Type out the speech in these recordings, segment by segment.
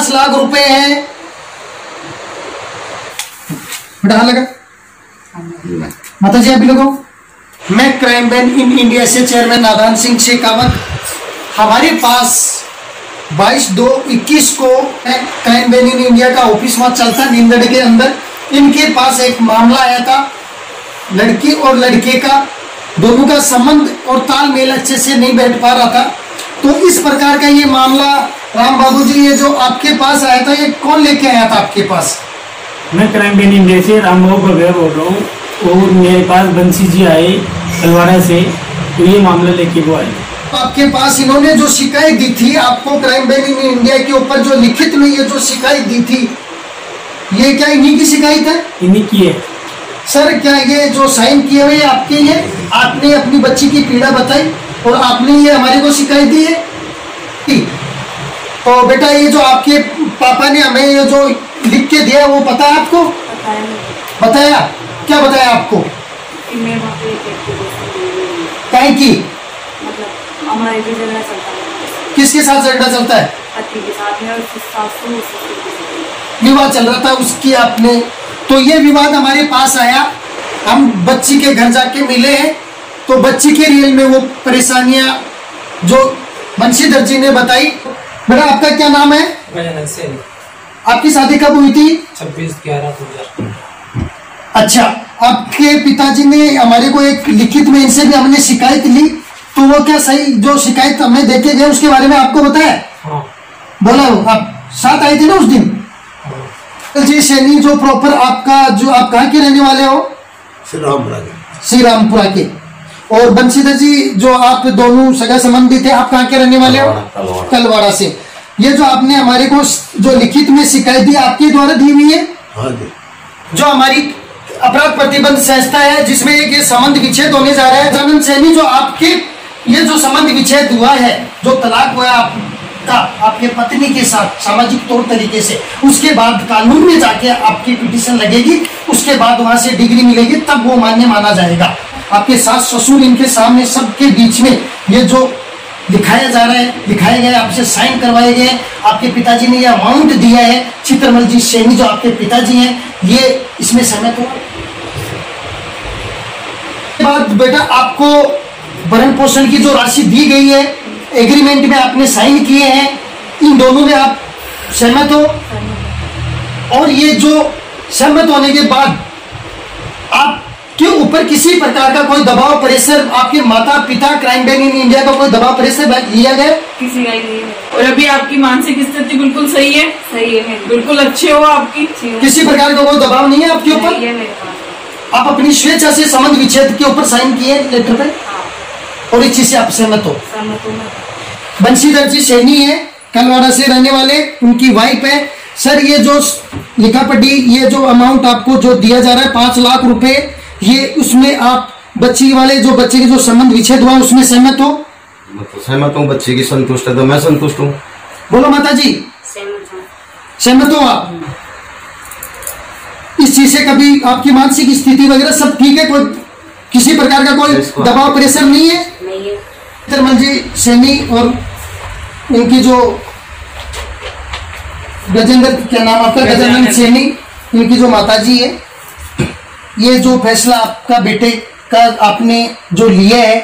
5 लाख रुपए हैं। बढ़ा लगा माता जी, आप भी लगाओ। मैं क्राइम बैंक इन इंडिया से चेयरमैन नादान सिंह शेखावत, हमारे पास 22/2/21 को क्राइम बैंक इन इंडिया का ऑफिस वहां चलता नींदड़ के अंदर। इनके पास एक मामला आया था, लड़की और लड़के का दोनों का संबंध और तालमेल अच्छे से नहीं बैठ पा रहा था। तो इस प्रकार का ये मामला राम बाबू जी, ये जो आपके पास आया था, ये कौन लेके आया था आपके पास? मैं क्राइम बैंक इंडिया से राम बाबू बघेल बोल रहा हूँ, और मेरे पास बंसी जी आए तलवाड़ा से, तो ये मामला लेके वो आए। आपके पास इन्होंने जो शिकायत दी थी आपको, क्राइम बैंक इन इंडिया के ऊपर जो लिखित में ये जो शिकायत दी थी, ये क्या इन्हीं की शिकायत है? इन्हीं की है सर। क्या ये जो साइन किए हुए आपके, ये आपने अपनी बच्ची की पीड़ा बताई और आपने ये हमारे को शिकायत दी है? तो बेटा, ये जो आपके पापा ने हमें ये जो लिख के दिया वो पता है आपको? बताया? क्या बताया आपको? क्या की? हमारे भी झगड़ा चलता है। किसके साथ झगड़ा चलता है? पति के साथ में, और सासू विवाद चल रहा था उसकी आपने। तो ये विवाद हमारे पास आया, हम बच्ची के घर जाके मिले हैं, तो बच्ची के रियल में वो परेशानियां जो बंशीधर जी ने बताई। बेटा, आपका क्या नाम है? आपकी शादी कब हुई थी? 26/11/2000। अच्छा, आपके पिताजी ने हमारे को एक लिखित में इनसे भी हमने शिकायत ली, तो वो क्या सही जो शिकायत हमें देके गए उसके बारे में आपको बताया? हाँ। बोला हो, आप साथ आए थे ना उस दिन? हाँ। जी सैनी, जो प्रॉपर आपका, जो आप कहाँ के रहने वाले हो? श्री रामपुरा के। और बंशीधर जी, जो आप दोनों सगा संबंधी थे, आप कहाँ के रहने वाले हो? तलवाड़ा से। ये जो आपने हमारे को जो लिखित में शिकायत दी, आपके द्वारा दी हुई है? हाँ जी। जो हमारी अपराध प्रतिबंध संस्था है, जिसमें एक ये संबंध विच्छेद होने जा रहा है। जानन सैनी, जो आपके ये जो संबंध विच्छेद हुआ है, जो तलाक हुआ आपका आपके पत्नी के साथ सामाजिक तौर तरीके से, उसके बाद कानून में जाके आपकी पिटीशन लगेगी, उसके बाद वहां से डिग्री मिलेगी, तब वो मान्य माना जाएगा। आपके सास ससुर इनके सामने सबके बीच में ये जो दिखाया जा रहा है, दिखाए गए, आपसे साइन करवाए गए, आपके पिताजी ने ये अमाउंट दिया है, चित्रमल जी सैनी जो आपके पिताजी हैं, ये इसमें सहमत हो? बाद बेटा, आपको भरण पोषण की जो राशि दी गई है, एग्रीमेंट में आपने साइन किए हैं, इन दोनों में आप सहमत हो? और ये जो सहमत होने के बाद आपके ऊपर किसी प्रकार का कोई दबाव प्रेशर, आपके माता पिता, क्राइम बैंक इन इंडिया का कोई दबाव प्रेशर लिया गया? किसी का नहीं है। और अभी आपकी मानसिक स्थिति बिल्कुल सही है? सही है, बिल्कुल अच्छे हो आपकी? किसी प्रकार का कोई दबाव नहीं है आपके ऊपर? आप अपनी स्वेच्छा से संबंध विच्छेद के ऊपर साइन किए लेटर पे? और इस चीज से आप सहमत हो? बंशीधर जी सैनी है, कलवाड़ा से रहने वाले, उनकी वाइफ है। सर, ये जो लिखा पढ़ी, ये जो अमाउंट आपको जो दिया जा रहा है 5 लाख रुपए, ये उसमें आप बच्ची वाले जो बच्चे के जो संबंध विच्छेद हुआ उसमें सहमत हो? सहमत हूँ। बच्चे की संतुष्ट है तो मैं संतुष्ट हूँ। बोलो माता जी, सहमत हो आप? इस चीज से कभी आपकी मानसिक स्थिति वगैरह सब ठीक है? कोई किसी प्रकार का कोई दबाव प्रेशर नहीं है? चित्रमल जी सैनी और इनकी जो गजेंद्र, क्या नाम आपका? गजानन सैनी, इनकी जो माताजी है, ये जो फैसला आपका बेटे का आपने जो लिया है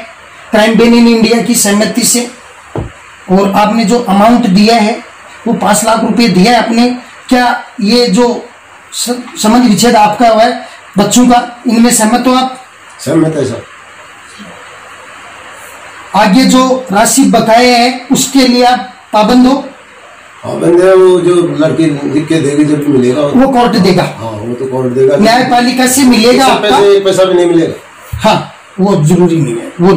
क्राइम बैंक इन इंडिया की सहमति से, और आपने जो अमाउंट दिया है वो 5 लाख रुपए दिया है आपने, क्या ये जो संबंध विच्छेद आपका हुआ है बच्चों का, इनमें सहमत हो आप? सहमत है सर। आगे जो राशि बकाए है उसके लिए आप पाबंद हो? पाबंद है। वो जो लड़की लिख के देगी जब मिलेगा वो कोर्ट देगा। हाँ, वो तो कोर्ट देगा। न्यायपालिका से मिलेगा आपका? पैसा भी नहीं मिलेगा। हाँ, वो जरूरी नहीं है। वो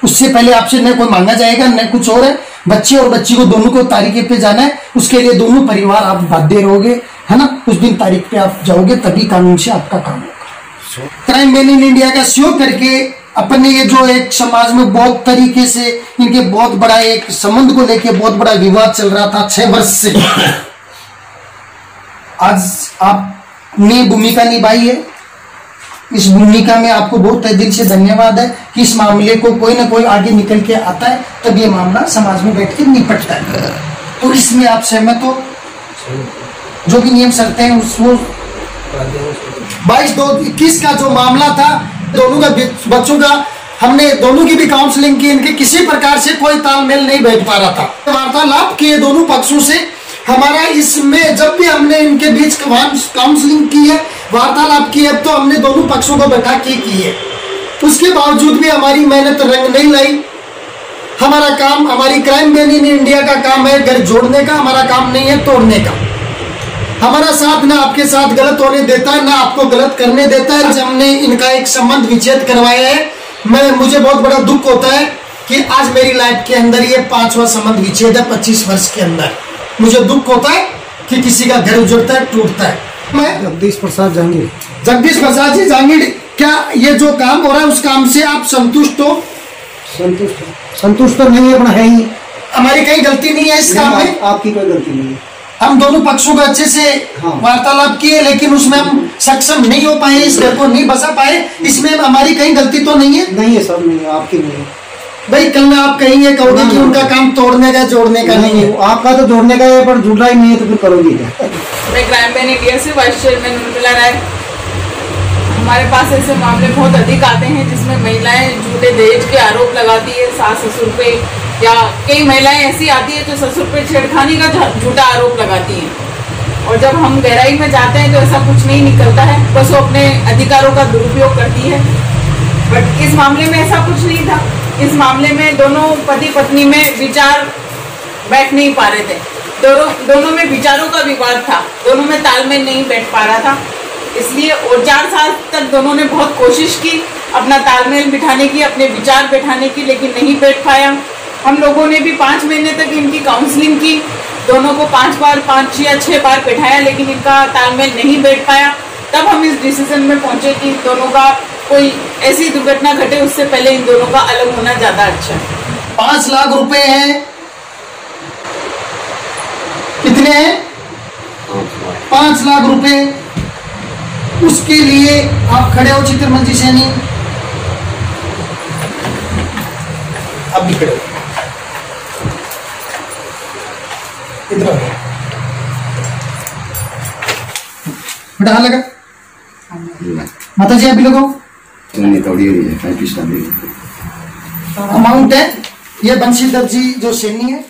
उससे पहले आपसे न कोई मांगा जाएगा न कुछ और है। बच्चे और बच्ची को दोनों को तारीख पे जाना है, उसके लिए दोनों परिवार आप बाध्य रहोगे, है ना? उस दिन तारीख पे आप जाओगे, तभी कानून से आपका काम होगा। क्राइम बैंक इन इंडिया का सहयोग करके अपने ये जो एक समाज में बहुत तरीके से इनके बहुत बड़ा एक संबंध को लेके बहुत बड़ा विवाद चल रहा था 6 वर्ष से, आज आपने भूमिका निभाई है। इस भूमिका में आपको बहुत तहे दिल से धन्यवाद है कि इस मामले को कोई ना कोई आगे निकल के आता है, तब ये मामला समाज में बैठ के निपटता है। तो इसमें आप सहमत हो? जो भी नियम शर्तें हैं वो 22/2/21 का जो मामला था, दोनों का बच्चों का हमने दोनों की भी काउंसलिंग की, इनके किसी प्रकार से कोई तालमेल नहीं बैठ पा रहा था। वार्तालाप किए दोनों पक्षों से, हमारा इसमें जब भी हमने इनके बीच काउंसलिंग की है, वार्तालाप की है, तो हमने दोनों पक्षों को बैठा के की है। उसके बावजूद भी हमारी मेहनत रंग नहीं लाई। हमारा काम, हमारी क्राइम बैन इन इंडिया का काम है घर जोड़ने का, हमारा काम नहीं है तोड़ने का। हमारा साथ ना आपके साथ गलत होने देता है, ना आपको गलत करने देता है। हमने इनका एक संबंध विच्छेद करवाया है। मुझे बहुत बड़ा दुख होता है कि आज मेरी लाइफ के अंदर ये 5वां संबंध विच्छेद है 25 वर्ष के अंदर। मुझे दुख होता है कि किसी का घर उजड़ता है, टूटता है। मैं जगदीश प्रसाद जहांगीर। जगदीश प्रसाद जी जहांगीर, क्या ये जो काम हो रहा है उस काम से आप संतुष्ट हो? संतुष्ट तो नहीं अपना है ही। हमारी कहीं गलती नहीं है इस काम में? आपकी कोई गलती नहीं है। हम दोनों पक्षों को अच्छे से वार्तालाप किए, लेकिन उसमें हम सक्षम नहीं हो पाए, इस घर को नहीं बसा पाए। इसमें हमारी कहीं गलती तो नहीं है? नहीं है सर, नहीं है, आपकी नहीं है भाई। कल में आप कहेंगे कहोगे कि उनका काम तोड़ने का जोड़ने का नहीं है। आपका तो जोड़ने का है, पर जुड़ा ही नहीं है तो फिर करोगे क्या? मैं क्राइम बैन इंडिया से वाइस चेयरमैन उर्मिला राय। हमारे पास ऐसे मामले बहुत अधिक आते हैं जिसमें महिलाएं झूठे दहेज के आरोप लगाती है सास ससुर पे, या कई महिलाएं ऐसी आती है जो ससुर पे छेड़खानी का झूठा आरोप लगाती हैं। और जब हम गहराई में जाते हैं तो ऐसा कुछ नहीं निकलता है, बस वो अपने अधिकारों का दुरुपयोग करती है। बट इस मामले में ऐसा कुछ नहीं था। इस मामले में दोनों पति पत्नी में विचार बैठ नहीं पा रहे थे। दोनों में विचारों का विवाद था, दोनों में तालमेल नहीं बैठ पा रहा था। इसलिए और 4 साल तक दोनों ने बहुत कोशिश की अपना तालमेल बिठाने की, अपने विचार बैठाने की, लेकिन नहीं बैठ पाया। हम लोगों ने भी 5 महीने तक इनकी काउंसलिंग की, दोनों को 5 या 6 बार बैठाया, लेकिन इनका तालमेल नहीं बैठ पाया। तब हम इस डिसीजन में पहुंचे कि दोनों का कोई ऐसी दुर्घटना घटे उससे पहले इन दोनों का अलग होना ज्यादा अच्छा है। 5 लाख रुपए हैं। कितने हैं? 5 लाख रुपए। उसके लिए आप खड़े हो चित्रमल जी सैनी, आप भी खड़े हो। इधर बेटा लगा माता जी, आप भी लगाओ। अमाउंट है ये बंशीधर जी जो सैनी है।